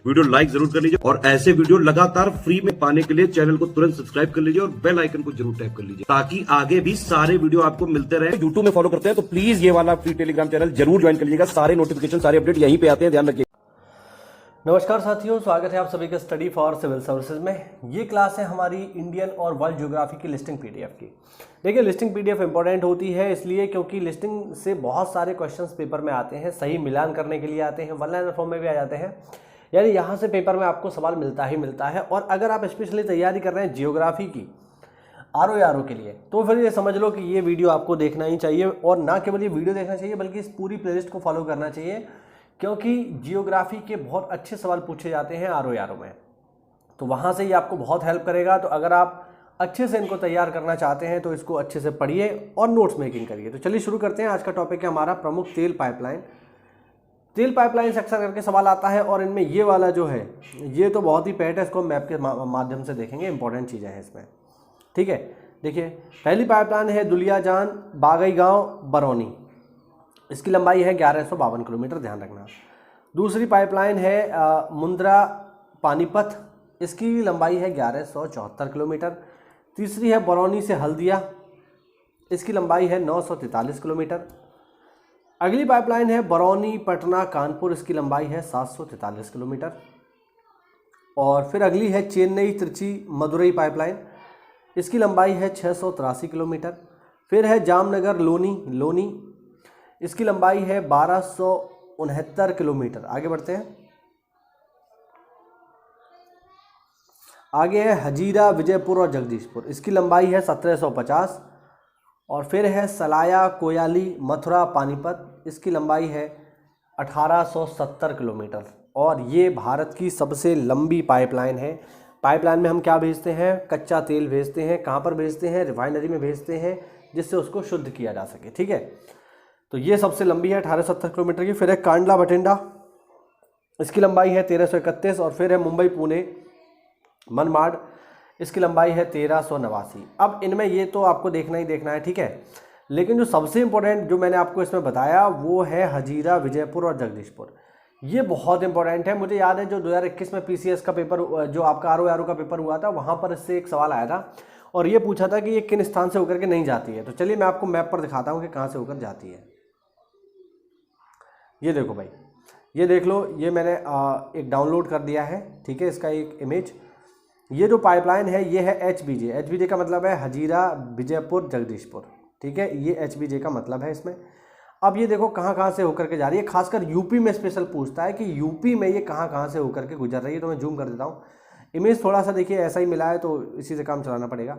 Video like जरूर कर लीजिए और ऐसे वीडियो लगातार फ्री में पाने के लिए चैनल को तुरंत सब्सक्राइब कर लीजिए और बेल आइकन को जरूर टैप कर लीजिए ताकि आगे भी सारे वीडियो आपको मिलते रहे। यूट्यूब में फॉलो करते हैं तो प्लीज ये वाला फ्री टेलीग्राम चैनल जरूर ज्वाइन कर लीजिएगा। सारे नोटिफिकेशन सारे अपडेट यहीं पे आते हैं, ध्यान रखिए। नमस्कार साथियों, स्वागत है आप सभी के स्टडी फॉर सिविल सर्विसेज में। ये क्लास है हमारी इंडियन और वर्ल्ड ज्योग्राफी की लिस्टिंग पीडीएफ की। देखिए, लिस्टिंग पीडीएफ इंपॉर्टेंट होती है इसलिए क्योंकि लिस्टिंग से बहुत सारे क्वेश्चंस पेपर में आते हैं, सही मिलान करने के लिए आते हैं, वन लाइनर फॉर्म में भी आ जाते हैं, यानी यहाँ से पेपर में आपको सवाल मिलता ही मिलता है। और अगर आप स्पेशली तैयारी कर रहे हैं जियोग्राफी की आरओ के लिए तो फिर ये समझ लो कि ये वीडियो आपको देखना ही चाहिए। और ना केवल ये वीडियो देखना चाहिए बल्कि इस पूरी प्लेलिस्ट को फॉलो करना चाहिए, क्योंकि जियोग्राफी के बहुत अच्छे सवाल पूछे जाते हैं आरओ में, तो वहाँ से ये आपको बहुत हेल्प करेगा। तो अगर आप अच्छे से इनको तैयार करना चाहते हैं तो इसको अच्छे से पढ़िए और नोट्स मेकिंग करिए। तो चलिए शुरू करते हैं। आज का टॉपिक है हमारा प्रमुख तेल पाइपलाइन। तेल पाइपलाइन से अक्सर करके सवाल आता है और इनमें ये वाला जो है ये तो बहुत ही पेट है, इसको मैप के माध्यम से देखेंगे, इंपॉर्टेंट चीज़ें हैं इसमें, ठीक है। देखिए, पहली पाइपलाइन है दुलियाजान बागईगांव बरौनी, इसकी लंबाई है 1152 किलोमीटर, ध्यान रखना। दूसरी पाइपलाइन है मुंद्रा पानीपत, इसकी लंबाई है 1174 किलोमीटर। तीसरी है बरौनी से हल्दिया, इसकी लंबाई है 943 किलोमीटर। अगली पाइपलाइन है बरौनी पटना कानपुर, इसकी लंबाई है 743 किलोमीटर। और फिर अगली है चेन्नई त्रिची मदुरई पाइपलाइन, इसकी लंबाई है 683 किलोमीटर। फिर है जामनगर लोनी, इसकी लंबाई है 1269 किलोमीटर। आगे बढ़ते हैं। आगे है हजीरा विजयपुर और जगदीशपुर, इसकी लंबाई है 1750। और फिर है सलाया कोयाली मथुरा पानीपत, इसकी लंबाई है 1870 किलोमीटर। और ये भारत की सबसे लंबी पाइपलाइन है। पाइपलाइन में हम क्या भेजते हैं? कच्चा तेल भेजते हैं। कहाँ पर भेजते हैं? रिफाइनरी में भेजते हैं, जिससे उसको शुद्ध किया जा सके, ठीक है। तो ये सबसे लंबी है 1870 किलोमीटर की। फिर है कांडला बठिंडा, इसकी लंबाई है 1331। और फिर है मुंबई पुणे मनमाड, इसकी लंबाई है 1389। अब इनमें ये तो आपको देखना ही देखना है, ठीक है। लेकिन जो सबसे इंपॉर्टेंट जो मैंने आपको इसमें बताया वो है हजीरा विजयपुर और जगदीशपुर। ये बहुत इंपॉर्टेंट है। मुझे याद है जो 2021 में पीसीएस का पेपर, जो आपका आरओ का पेपर हुआ था, वहाँ पर इससे एक सवाल आया था और ये पूछा था कि ये किन स्थान से होकर के नहीं जाती है। तो चलिए मैं आपको मैप पर दिखाता हूँ कि कहाँ से होकर जाती है। ये देखो भाई, ये देख लो, ये मैंने एक डाउनलोड कर दिया है, ठीक है, इसका एक इमेज। ये जो पाइपलाइन है ये है एचबीजे का मतलब है हजीरा विजयपुर जगदीशपुर, ठीक है, ये एचबीजे का मतलब है इसमें। अब ये देखो कहाँ कहाँ से होकर के जा रही है, खासकर यूपी में स्पेशल पूछता है कि यूपी में ये कहाँ कहाँ से होकर के गुजर रही है। तो मैं जूम कर देता हूँ, इमेज थोड़ा सा देखिए ऐसा ही मिला है तो इसी से काम चलाना पड़ेगा,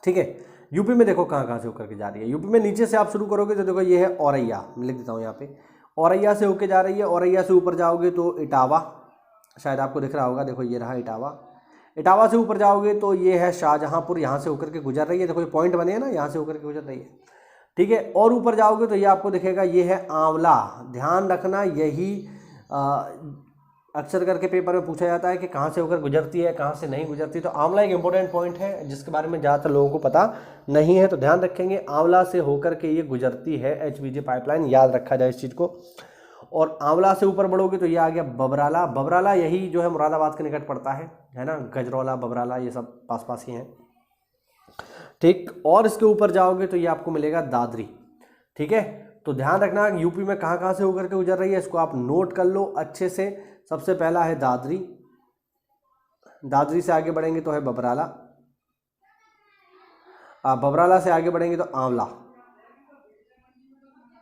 ठीक है। यूपी में देखो कहाँ कहाँ से होकर के जा रही है। यूपी में नीचे से आप शुरू करोगे तो देखो ये है औरैया, मैं लिख देता हूँ यहाँ पे, औरैया से होके जा रही है। औरैया से ऊपर जाओगे तो इटावा, शायद आपको दिख रहा होगा, देखो ये रहा इटावा। इटावा से ऊपर जाओगे तो ये है शाहजहांपुर, यहाँ से होकर के गुजर रही है, देखो ये पॉइंट बने हैं ना, यहाँ से होकर के गुजर रही है, ठीक है। और ऊपर जाओगे तो ये आपको दिखेगा, ये है आंवला। ध्यान रखना, यही अक्सर करके पेपर में पूछा जाता है कि कहाँ से होकर गुजरती है, कहाँ से नहीं गुजरती। तो आंवला एक इंपॉर्टेंट पॉइंट है जिसके बारे में ज़्यादातर लोगों को पता नहीं है, तो ध्यान रखेंगे, आंवला से होकर के ये गुजरती है एचबीजे पाइपलाइन, याद रखा जाए इस चीज़ को। और आंवला से ऊपर बढ़ोगे तो ये आ गया बबराला। बबराला यही जो है मुरादाबाद के निकट पड़ता है ना, गजरौला बबराला ये सब पास पास ही हैं, ठीक। और इसके ऊपर जाओगे तो ये आपको मिलेगा दादरी, ठीक है। तो ध्यान रखना यूपी में कहाँ कहाँ से होकर के गुजर रही है, इसको आप नोट कर लो अच्छे से। सबसे पहला है दादरी, दादरी से आगे बढ़ेंगे तो है बबराला, बबराला से आगे बढ़ेंगे तो आंवला,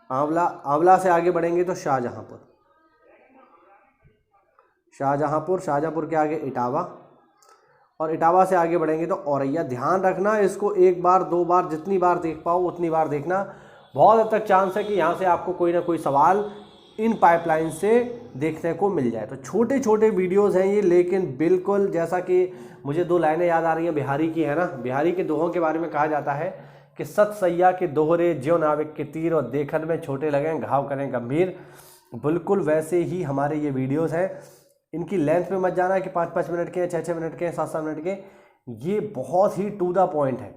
आंवला से आगे बढ़ेंगे तो शाहजहांपुर, शाहजहांपुर के आगे इटावा, और इटावा से आगे बढ़ेंगे तो औरैया। ध्यान रखना, इसको एक बार दो बार जितनी बार देख पाओ उतनी बार देखना। बहुत हद तक चांस है कि यहाँ से आपको कोई ना कोई सवाल इन पाइपलाइन से देखने को मिल जाए। तो छोटे छोटे वीडियोस हैं ये, लेकिन बिल्कुल जैसा कि मुझे दो लाइनें याद आ रही हैं बिहारी की, है ना। बिहारी के दोहों के बारे में कहा जाता है कि सत सैया के दोहरे ज्यो नाविक के तीर, और देखन में छोटे लगें घाव करें गंभीर। बिल्कुल वैसे ही हमारे ये वीडियोस हैं। इनकी लेंथ पे मत जाना कि 5-5 मिनट के, 6-6 मिनट के, 7-7 मिनट के। ये बहुत ही टू द पॉइंट है।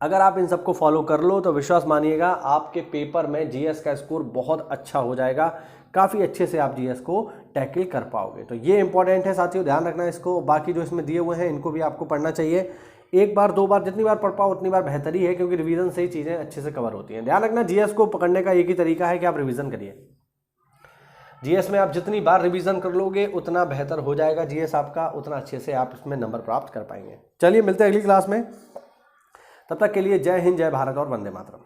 अगर आप इन सबको फॉलो कर लो तो विश्वास मानिएगा आपके पेपर में जीएस का स्कोर बहुत अच्छा हो जाएगा। काफ़ी अच्छे से आप जीएस को टैकल कर पाओगे। तो ये इंपॉर्टेंट है साथियों, ध्यान रखना इसको। बाकी जो इसमें दिए हुए हैं इनको भी आपको पढ़ना चाहिए, एक बार दो बार, जितनी बार पढ़ पाओ उतनी बार बेहतर ही है, क्योंकि रिवीजन से ही चीज़ें अच्छे से कवर होती हैं। ध्यान रखना जीएस को पकड़ने का एक ही तरीका है कि आप रिवीजन करिए। जीएस में आप जितनी बार रिवीजन कर लोगे उतना बेहतर हो जाएगा जीएस आपका, उतना अच्छे से आप इसमें नंबर प्राप्त कर पाएंगे। चलिए मिलते हैं अगली क्लास में, तब तक के लिए जय हिंद, जय भारत और वंदे मातरम।